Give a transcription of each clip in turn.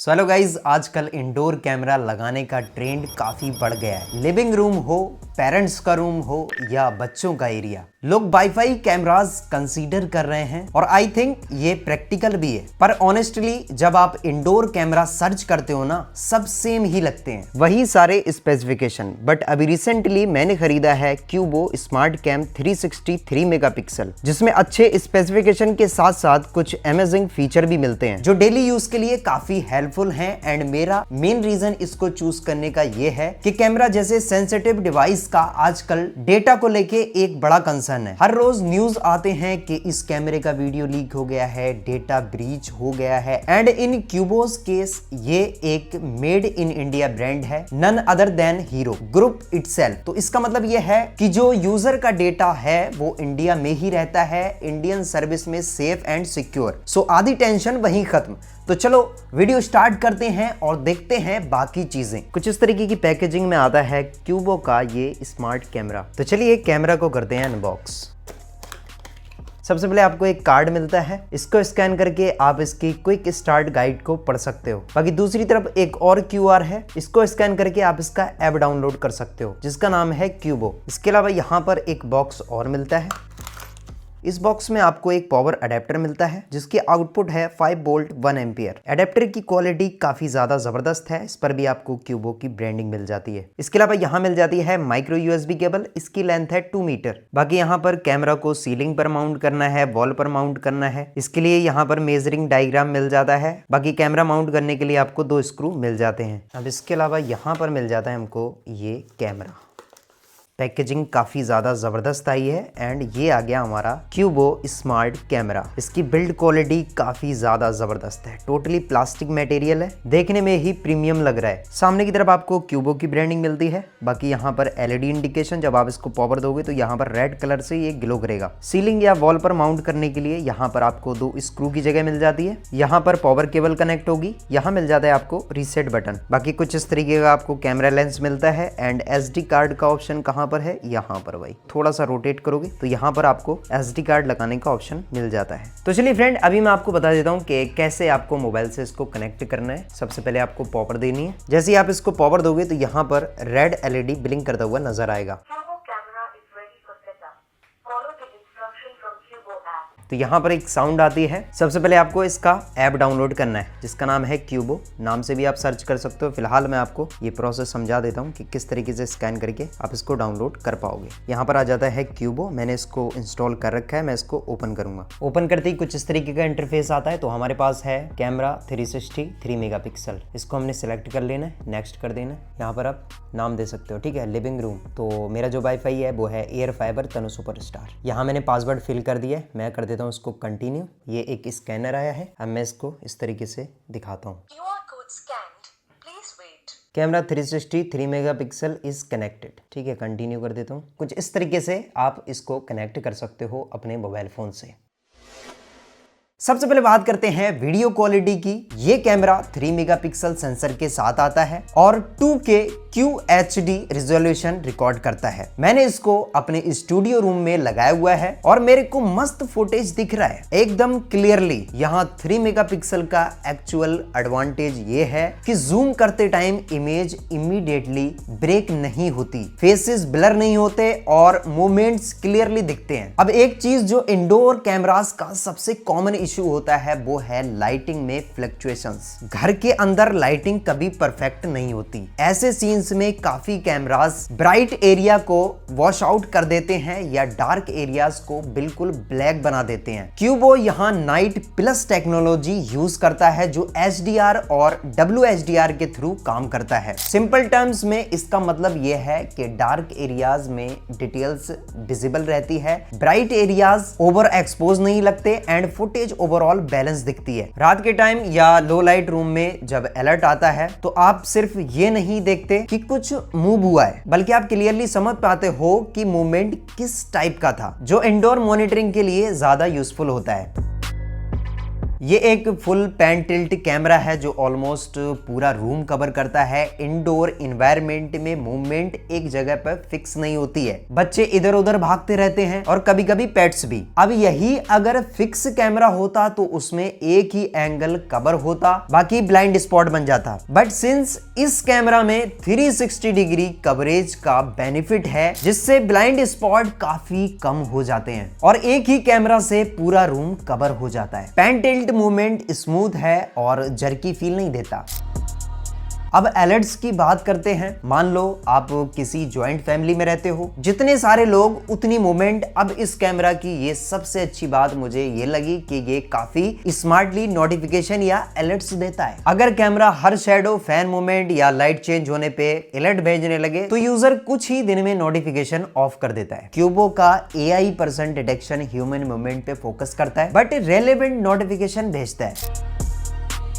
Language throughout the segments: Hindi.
सो हेलो गाइज, आजकल इंडोर कैमरा लगाने का ट्रेंड काफी बढ़ गया है। लिविंग रूम हो, पेरेंट्स का रूम हो या बच्चों का एरिया, लोग वाईफाई कैमरास कंसीडर कर रहे हैं और आई थिंक ये प्रैक्टिकल भी है। पर ऑनेस्टली जब आप इंडोर कैमरा सर्च करते हो ना, सब सेम ही लगते हैं, वही सारे स्पेसिफिकेशन। बट अभी रिसेंटली मैंने खरीदा है क्यूबो स्मार्ट कैम 363 मेगापिक्सल, जिसमें अच्छे स्पेसिफिकेशन के साथ साथ कुछ अमेजिंग फीचर भी मिलते हैं जो डेली यूज के लिए काफी हेल्पफुल हैं। एंड मेरा मेन रीजन इसको चूज करने का ये है कि कैमरा जैसे सेंसिटिव डिवाइस का आजकल डेटा को लेके एक बड़ा कंसर्न है। हर रोज न्यूज आते हैं कि इस कैमरे का वीडियो लीक हो गया है, डेटा ब्रीच हो गया है। एंड इन क्यूबोस केस ये एक मेड इन इंडिया ब्रांड है, none other than Hero group itself. तो इसका मतलब ये है कि जो यूजर का डेटा है वो इंडिया में ही रहता है, इंडियन सर्विस में सेफ एंड सिक्योर। सो आधी टेंशन वहीं खत्म। तो चलो वीडियो स्टार्ट करते हैं और देखते हैं बाकी चीजें। कुछ इस तरीके की पैकेजिंग में आता है क्यूबो का ये स्मार्ट कैमरा। तो चलिए कैमरा को करते हैं अनबॉक्स। सबसे पहले आपको एक कार्ड मिलता है, इसको स्कैन करके आप इसकी क्विक स्टार्ट गाइड को पढ़ सकते हो। बाकी दूसरी तरफ एक और क्यूआर है, इसको स्कैन करके आप इसका ऐप डाउनलोड कर सकते हो जिसका नाम है क्यूबो। इसके अलावा यहाँ पर एक बॉक्स और मिलता है। इस बॉक्स में आपको एक पावर अडेप्टर मिलता है जिसकी आउटपुट है 5 वोल्ट 1 एम्पियर। अडेप्टर की क्वालिटी काफी ज्यादा जबरदस्त है, इस पर भी आपको क्यूबो की ब्रांडिंग मिल जाती है। इसके अलावा यहाँ मिल जाती है माइक्रो यूएसबी केबल, इसकी लेंथ है 2 मीटर। बाकी यहाँ पर कैमरा को सीलिंग पर माउंट करना है, वॉल पर माउंट करना है, इसके लिए यहाँ पर मेजरिंग डायग्राम मिल जाता है। बाकी कैमरा माउंट करने के लिए आपको 2 स्क्रू मिल जाते हैं। अब इसके अलावा यहाँ पर मिल जाता है हमको ये कैमरा। पैकेजिंग काफ़ी ज़्यादा ज़बरदस्त आई है एंड ये आ गया हमारा क्यूबो स्मार्ट कैमरा। इसकी बिल्ड क्वालिटी काफ़ी ज़्यादा ज़बरदस्त है, टोटली प्लास्टिक मटेरियल है, देखने में ही प्रीमियम लग रहा है। सामने की तरफ आपको क्यूबो की ब्रांडिंग मिलती है। बाकी यहाँ पर एलईडी इंडिकेशन, जब आप इसको पावर दोगे तो यहाँ पर रेड कलर से ये ग्लो करेगा। सीलिंग या वॉल पर माउंट करने के लिए यहाँ पर आपको 2 स्क्रू की जगह मिल जाती है। यहाँ पर पावर केबल कनेक्ट होगी, यहाँ मिल जाता है आपको रीसेट बटन। बाकी कुछ इस तरीके का आपको कैमरा लेंस मिलता है एंड एसडी कार्ड का ऑप्शन कहाँ पर है, यहाँ पर भाई थोड़ा सा रोटेट करोगे तो यहाँ पर आपको एसडी कार्ड लगाने का ऑप्शन मिल जाता है। तो चलिए फ्रेंड, अभी मैं आपको बता देता हूँ कि कैसे आपको मोबाइल से इसको कनेक्ट करना है। सबसे पहले आपको पावर देनी है। जैसे ही आप इसको पावर दोगे तो यहाँ पर रेड एलईडी ब्लिंक करता हुआ नजर आएगा। तो यहाँ पर एक साउंड आती है। सबसे पहले आपको इसका ऐप डाउनलोड करना है जिसका नाम है क्यूबो, नाम से भी आप सर्च कर सकते हो। फिलहाल मैं आपको ये प्रोसेस समझा देता हूँ कि किस तरीके से स्कैन करके आप इसको डाउनलोड कर पाओगे। यहाँ पर आ जाता है क्यूबो, मैंने इसको इंस्टॉल कर रखा है। मैं इसको ओपन करूंगा। ओपन करते ही कुछ इस तरीके का इंटरफेस आता है। तो हमारे पास है कैमरा 363 मेगापिक्सल, इसको हमने सिलेक्ट कर लेना है, नेक्स्ट कर देना है। यहाँ पर आप नाम दे सकते हो, ठीक है, लिविंग रूम। तो मेरा जो वाईफाई है वो है एयर फाइबर तनु सुपरस्टार। यहाँ मैंने पासवर्ड फिल कर दिया है, मैं कर देता हूँ इसको कंटिन्यू। ये एक स्कैनर आया है, अब मैं इसको इस तरीके से दिखाता हूँ। कैमरा 363 मेगापिक्सल इज कनेक्टेड, ठीक है, कंटिन्यू कर देता हूँ। कुछ इस तरीके से आप इसको कनेक्ट कर सकते हो अपने मोबाइल फोन से। सबसे पहले बात करते हैं वीडियो क्वालिटी की। ये कैमरा 3 मेगापिक्सल सेंसर के साथ आता है और 2K QHD रिजोल्यूशन रिकॉर्ड करता है। मैंने इसको अपने स्टूडियो रूम में लगाया हुआ है और मेरे को मस्त फुटेज दिख रहा है एकदम क्लियरली। यहाँ 3 मेगापिक्सल का एक्चुअल एडवांटेज ये है कि जूम करते टाइम इमेज इमीडिएटली ब्रेक नहीं होती, फेसेस ब्लर नहीं होते और मूवमेंट्स क्लियरली दिखते हैं। अब एक चीज जो इंडोर कैमरास का सबसे कॉमन इशू होता है वो है लाइटिंग में फ्लक्चुएशंस। घर के अंदर लाइटिंग कभी परफेक्ट नहीं होती। ऐसे सीन्स में काफी कैमरास ब्राइट एरिया को वॉश आउट कर देते हैं या डार्क एरियाज को बिल्कुल ब्लैक बना देते हैं। क्यूबो यहाँ नाइट प्लस टेक्नोलॉजी यूज करता है जो HDR और WHDR के थ्रू काम करता है। सिंपल टर्म्स में इसका मतलब यह है कि डार्क एरियाज में डिटेल्स विजिबल रहती है, ब्राइट एरियाज ओवर एक्सपोज नहीं लगते एंड फुटेज ओवरऑल बैलेंस दिखती है। रात के टाइम या लो लाइट रूम में जब अलर्ट आता है तो आप सिर्फ ये नहीं देखते कि कुछ मूव हुआ है, बल्कि आप क्लियरली समझ पाते हो कि मूवमेंट किस टाइप का था, जो इंडोर मॉनिटरिंग के लिए ज्यादा यूजफुल होता है। ये एक फुल पैन टिल्ट कैमरा है जो ऑलमोस्ट पूरा रूम कवर करता है। इंडोर इन्वायरमेंट में मूवमेंट एक जगह पर फिक्स नहीं होती है, बच्चे इधर उधर भागते रहते हैं और कभी कभी पेट्स भी। अब यही अगर फिक्स कैमरा होता तो उसमें एक ही एंगल कवर होता, बाकी ब्लाइंड स्पॉट बन जाता। बट सिंस इस कैमरा में 360 डिग्री कवरेज का बेनिफिट है, जिससे ब्लाइंड स्पॉट काफी कम हो जाते हैं और एक ही कैमरा से पूरा रूम कवर हो जाता है। पैन टिल्ट मूवमेंट स्मूथ है और जर्की फील नहीं देता। अब एलर्ट्स की बात करते हैं। मान लो आप किसी जॉइंट फैमिली में रहते हो, जितने सारे लोग उतनी मूवमेंट। अब इस कैमरा की ये सबसे अच्छी बात मुझे ये लगी कि ये काफी स्मार्टली नोटिफिकेशन या अलर्ट्स देता है। अगर कैमरा हर शैडो, फैन मूवमेंट या लाइट चेंज होने पे अलर्ट भेजने लगे तो यूजर कुछ ही दिन में नोटिफिकेशन ऑफ कर देता है। क्यूबो का AI person detection human movement पे फोकस करता है बट रेलेवेंट नोटिफिकेशन भेजता है।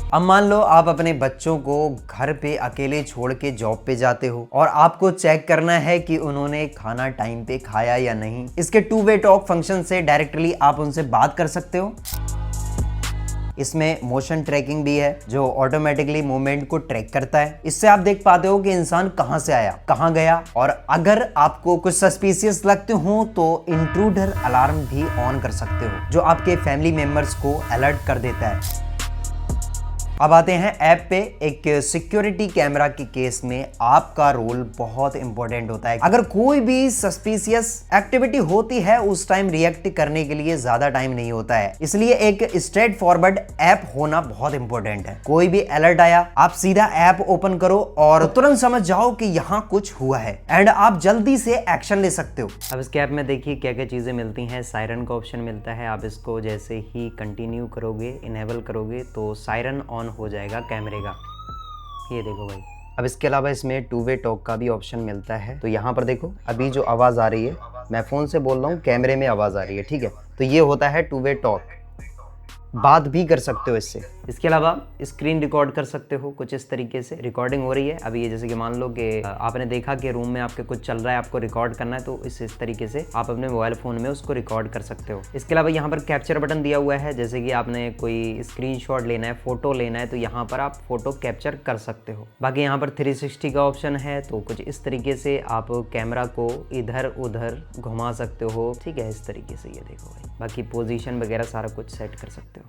अब मान लो आप अपने बच्चों को घर पे अकेले छोड़ के जॉब पे जाते हो और आपको चेक करना है कि उन्होंने खाना टाइम पे खाया या नहीं। इसके 2-वे टॉक फंक्शन से डायरेक्टली आप उनसे बात कर सकते हो। इसमें मोशन ट्रैकिंग भी है जो ऑटोमेटिकली मूवमेंट को ट्रैक करता है। इससे आप देख पाते हो कि इंसान कहां से आया, कहां गया, और अगर आपको कुछ सस्पिशियस लगते हो तो इंट्रूडर अलार्म भी ऑन कर सकते हो जो आपके फैमिली मेंबर्स को अलर्ट कर देता है। अब आते हैं ऐप पे। एक सिक्योरिटी कैमरा के केस में आपका रोल बहुत इंपॉर्टेंट होता है। अगर कोई भी सस्पिशियस एक्टिविटी होती है उस टाइम रिएक्ट करने के लिए ज्यादा टाइम नहीं होता है, इसलिए एक स्ट्रेट फॉरवर्ड ऐप होना बहुत इंपॉर्टेंट है। कोई भी अलर्ट आया, आप सीधा ऐप ओपन करो और तुरंत समझ जाओ कि यहाँ कुछ हुआ है एंड आप जल्दी से एक्शन ले सकते हो। अब इसके ऐप में देखिए क्या क्या चीजें मिलती हैं। सायरन का ऑप्शन मिलता है। आप इसको जैसे ही कंटिन्यू करोगे, इनेबल करोगे तो सायरन ऑन हो जाएगा कैमरे का। ये देखो भाई। अब इसके अलावा इसमें 2-वे टॉक का भी ऑप्शन मिलता है। तो यहाँ पर देखो, अभी जो आवाज आ रही है, मैं फोन से बोल रहा हूँ, कैमरे में आवाज आ रही है, ठीक है। तो ये होता है 2-वे टॉक। बात भी कर सकते हो इससे। इसके अलावा स्क्रीन रिकॉर्ड कर सकते हो कुछ इस तरीके से। रिकॉर्डिंग हो रही है अभी, ये जैसे कि मान लो कि आपने देखा कि रूम में आपके कुछ चल रहा है, आपको रिकॉर्ड करना है, तो इस तरीके से आप अपने मोबाइल फोन में उसको रिकॉर्ड कर सकते हो। इसके अलावा यहाँ पर कैप्चर बटन दिया हुआ है। जैसे कि आपने कोई स्क्रीनशॉट लेना है, फोटो लेना है, तो यहाँ पर आप फोटो कैप्चर कर सकते हो। बाकी यहाँ पर 360 का ऑप्शन है, तो कुछ इस तरीके से आप कैमरा को इधर उधर घुमा सकते हो, ठीक है, इस तरीके से। ये देखो भाई, बाकी पोजीशन वगैरह सारा कुछ सेट कर सकते हो।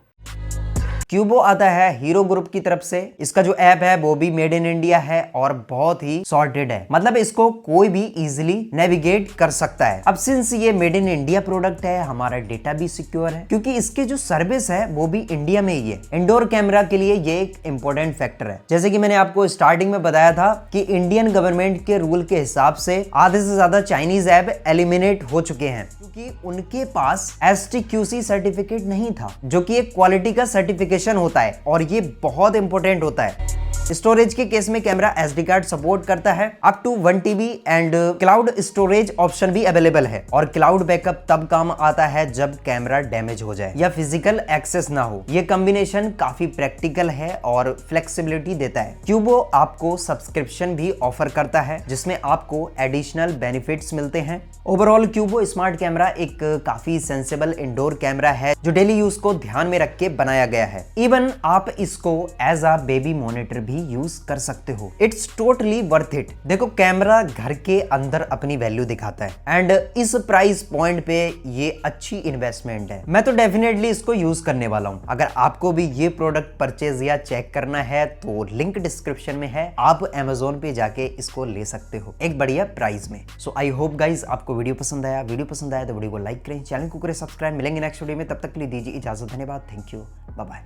क्यूबो आता है हीरो ग्रुप की तरफ से। इसका जो ऐप है वो भी मेड इन इंडिया है और बहुत ही सॉर्टेड है, मतलब इसको कोई भी इजीली नेविगेट कर सकता है। अब सिंस ये मेड इन इंडिया प्रोडक्ट है, हमारा डेटा भी सिक्योर है क्योंकि इसके जो सर्विस है वो भी इंडिया में ही है। इंडोर कैमरा के लिए ये एक इंपॉर्टेंट फैक्टर है। जैसे कि मैंने आपको स्टार्टिंग में बताया था कि इंडियन गवर्नमेंट के रूल के हिसाब से आधे से ज्यादा चाइनीज ऐप एलिमिनेट हो चुके हैं क्योंकि उनके पास STQC सर्टिफिकेट नहीं था, जो कि एक क्वालिटी का सर्टिफिकेशन होता है और ये बहुत इंपॉर्टेंट होता है। स्टोरेज के केस में कैमरा SD कार्ड सपोर्ट करता है up to 1 TB and cloud storage option भी अवेलेबल है। और क्लाउड बैकअप तब काम आता है जब कैमरा डैमेज हो जाए या फिजिकल एक्सेस ना हो। ये कॉम्बिनेशन काफी प्रैक्टिकल है और फ्लेक्सिबिलिटी देता है। क्यूबो आपको सब्सक्रिप्शन भी ऑफर करता है जिसमें आपको एडिशनल बेनिफिट्स मिलते हैं। ओवरऑल क्यूबो स्मार्ट कैमरा एक काफी सेंसिबल इंडोर कैमरा है जो डेली यूज को ध्यान में रख के बनाया गया है। इवन आप इसको एज अ बेबी मॉनिटर भी यूज कर सकते हो। It's totally worth it. देखो, कैमरा घर के अंदर अपनी वैल्यू दिखाता है एंड इस प्राइस पॉइंट पे ये अच्छी इन्वेस्टमेंट है। मैं तो डेफिनेटली इसको यूज करने वाला हूं। अगर आपको भी ये प्रोडक्ट परचेज या चेक करना है तो लिंक डिस्क्रिप्शन में है, आप Amazon पे जाके इसको ले सकते हो एक बढ़िया प्राइस में। सो आई होप गाइज आपको वीडियो पसंद आया। वीडियो पसंद आया तो वीडियो को लाइक करें, चैनल को करें सब्सक्राइब। मिलेंगे नेक्स्ट वीडियो में, तब तक के लिए दीजिए इजाजत। धन्यवाद, थैंक यू, बाय बाय।